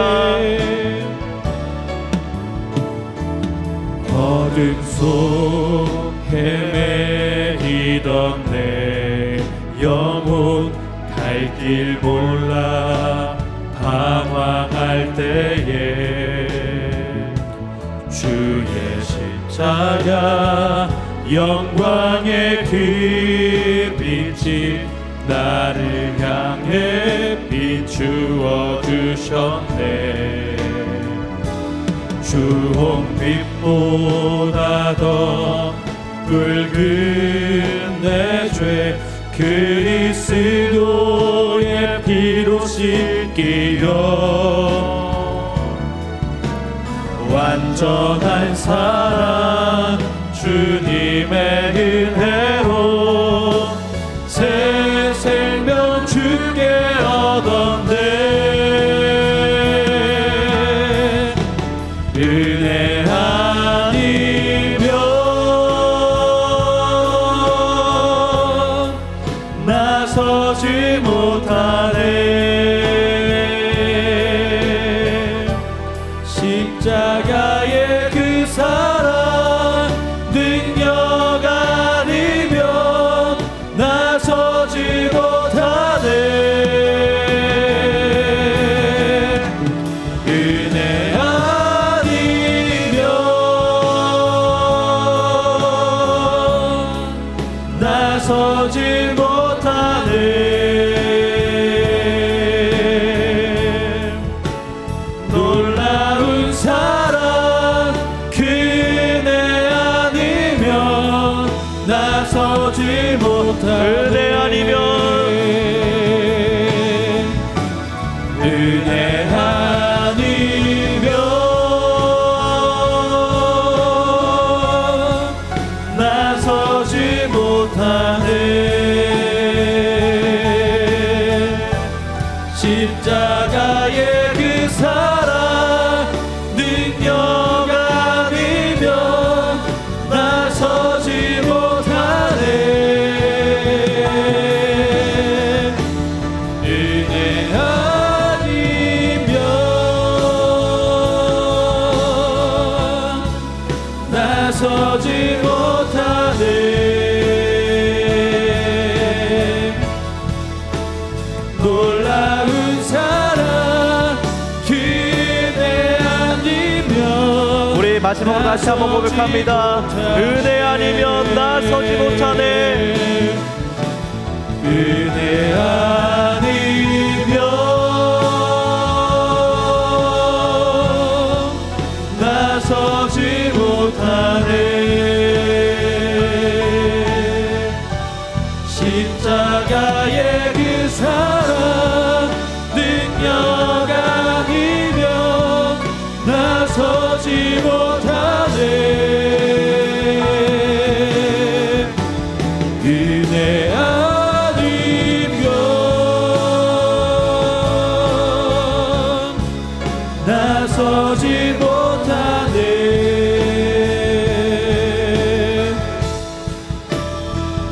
어둠 속 헤매이던 내 영혼 갈 갈 길 몰라 방황할 때에 주의 십자가 영광의 그 빛이 나를 향해 비추어 주셨네. 주홍빛보다 더 붉은 내 죄 그리스도의 피로 씻기려 완전한 사랑 주님의 은혜로 새 생명 주게 얻었네. 은혜 아니면 나서지 못하네. 십자가의 그 사랑 능력 아니면 나서지 못하네. 은혜 아니면 나서지 못하네. 놀라운 사랑 그네 아니면 나서지 못하네. 은혜 아니면 은혜 아니면 나서지 못하네. 십자가의 그 사랑 능력 아니면 나서지 못하네. 은혜 아니면 나서지 못하네. 놀라운 사랑 그대 아니면 우리 마지막으로 다시 한번 고백합니다. 은혜 아니면 나서지 못하네. 은혜 아니면 나서지 못하네. 십자가의 그 사랑 능력 아니면 나서지 못하네. 은혜 아니면 나서지 못하네.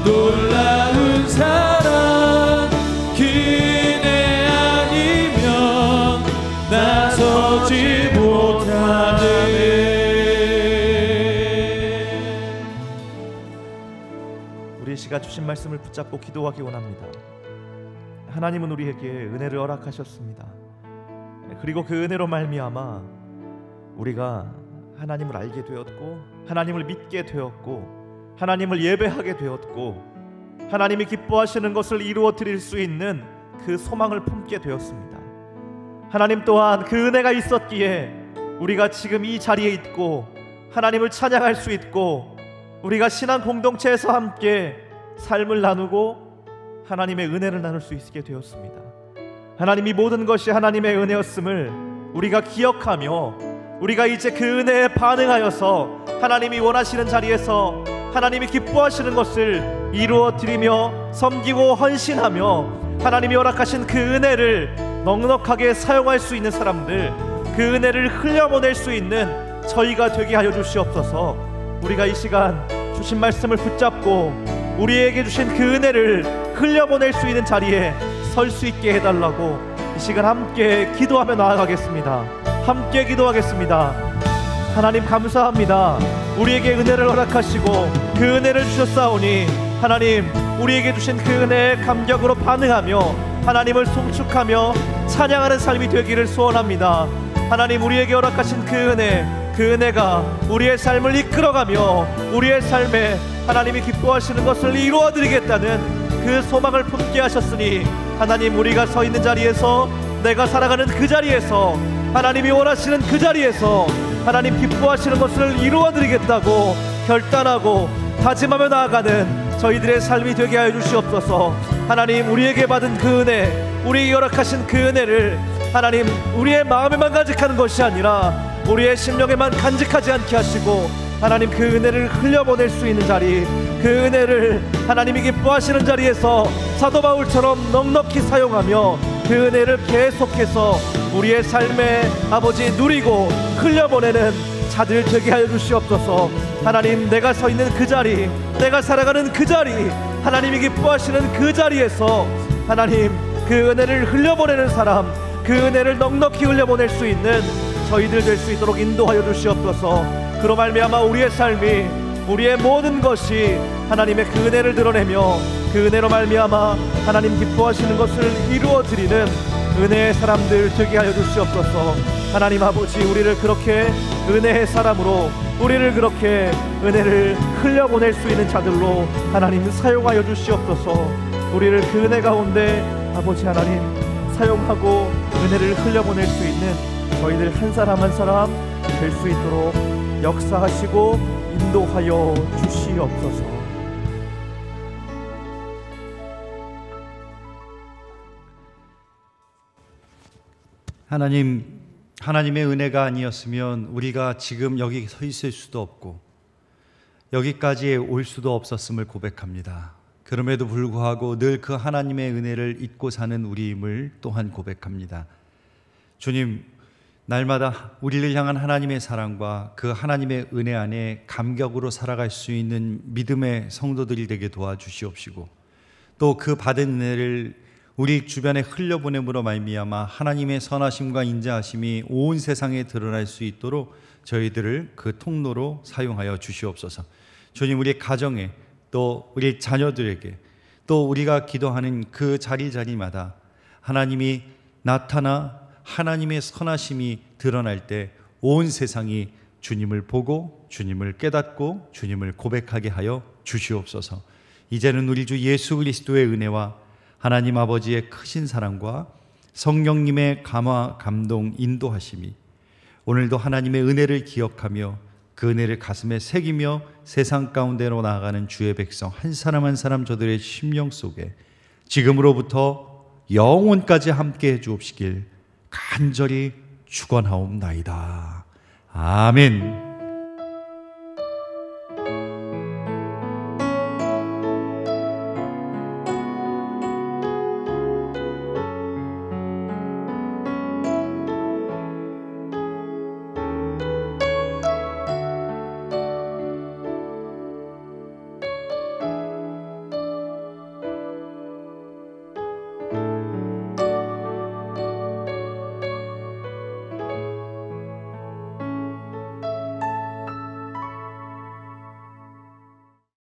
놀라운 사랑 그네 아니면 나서지 못하네. 우리 이 시간 주신 말씀을 붙잡고 기도하기 원합니다. 하나님은 우리에게 은혜를 허락하셨습니다. 그리고 그 은혜로 말미암아 우리가 하나님을 알게 되었고 하나님을 믿게 되었고 하나님을 예배하게 되었고 하나님이 기뻐하시는 것을 이루어 드릴 수 있는 그 소망을 품게 되었습니다. 하나님 또한 그 은혜가 있었기에 우리가 지금 이 자리에 있고 하나님을 찬양할 수 있고 우리가 신앙 공동체에서 함께 삶을 나누고 하나님의 은혜를 나눌 수 있게 되었습니다. 하나님이 모든 것이 하나님의 은혜였음을 우리가 기억하며 우리가 이제 그 은혜에 반응하여서 하나님이 원하시는 자리에서 하나님이 기뻐하시는 것을 이루어 드리며 섬기고 헌신하며 하나님이 허락하신 그 은혜를 넉넉하게 사용할 수 있는 사람들, 그 은혜를 흘려보낼 수 있는 저희가 되게 하여 주시옵소서. 우리가 이 시간 주신 말씀을 붙잡고 우리에게 주신 그 은혜를 흘려보낼 수 있는 자리에 설 수 있게 해달라고 이 시간 함께 기도하며 나아가겠습니다. 함께 기도하겠습니다. 하나님 감사합니다. 우리에게 은혜를 허락하시고 그 은혜를 주셨사오니 하나님 우리에게 주신 그 은혜에 감격으로 반응하며 하나님을 송축하며 찬양하는 삶이 되기를 소원합니다. 하나님, 우리에게 허락하신 그 은혜가 우리의 삶을 이끌어가며 우리의 삶에 하나님이 기뻐하시는 것을 이루어드리겠다는 그 소망을 품게 하셨으니, 하나님, 우리가 서 있는 자리에서, 내가 살아가는 그 자리에서, 하나님이 원하시는 그 자리에서 하나님 기뻐하시는 것을 이루어드리겠다고 결단하고 다짐하며 나아가는 저희들의 삶이 되게 하여 주시옵소서. 하나님, 우리에게 받은 그 은혜, 우리에게 허락하신 그 은혜를 하나님, 우리의 마음에만 간직하는 것이 아니라 우리의 심령에만 간직하지 않게 하시고, 하나님, 그 은혜를 흘려보낼 수 있는 자리, 그 은혜를 하나님이 기뻐하시는 자리에서 사도 바울처럼 넉넉히 사용하며 그 은혜를 계속해서 우리의 삶에 아버지 누리고 흘려보내는 자들 되게 하여 주시옵소서. 하나님, 내가 서 있는 그 자리, 내가 살아가는 그 자리, 하나님이 기뻐하시는 그 자리에서 하나님, 그 은혜를 흘려보내는 사람, 그 은혜를 넉넉히 흘려보낼 수 있는 저희들 될 수 있도록 인도하여 주시옵소서. 그로 말미암아 우리의 삶이, 우리의 모든 것이 하나님의 그 은혜를 드러내며 그 은혜로 말미암아 하나님 기뻐하시는 것을 이루어드리는 은혜의 사람들 되게 하여 주시옵소서. 하나님 아버지, 우리를 그렇게 은혜의 사람으로, 우리를 그렇게 은혜를 흘려보낼 수 있는 자들로 하나님 사용하여 주시옵소서. 우리를 그 은혜 가운데 아버지 하나님 사용하고 은혜를 흘려보낼 수 있는 저희들 한 사람 한 사람 될 수 있도록 역사하시고 인도하여 주시옵소서. 하나님의 은혜가 아니었으면 우리가 지금 여기 서 있을 수도 없고 여기까지 올 수도 없었음을 고백합니다. 그럼에도 불구하고 늘 그 하나님의 은혜를 잊고 사는 우리임을 또한 고백합니다. 주님, 날마다 우리를 향한 하나님의 사랑과 그 하나님의 은혜 안에 감격으로 살아갈 수 있는 믿음의 성도들이 되게 도와주시옵시고, 또 그 받은 은혜를 우리 주변에 흘려보냄으로 말미암아 하나님의 선하심과 인자하심이 온 세상에 드러날 수 있도록 저희들을 그 통로로 사용하여 주시옵소서. 주님, 우리 가정에, 또 우리 자녀들에게, 또 우리가 기도하는 그 자리마다 하나님이 나타나 하나님의 선하심이 드러날 때 온 세상이 주님을 보고 주님을 깨닫고 주님을 고백하게 하여 주시옵소서. 이제는 우리 주 예수 그리스도의 은혜와 하나님 아버지의 크신 사랑과 성령님의 감화, 감동, 인도하심이 오늘도 하나님의 은혜를 기억하며 그 은혜를 가슴에 새기며 세상 가운데로 나아가는 주의 백성 한 사람 한 사람 저들의 심령 속에 지금으로부터 영원까지 함께 해 주옵시길 간절히 축원하옵나이다. 아멘.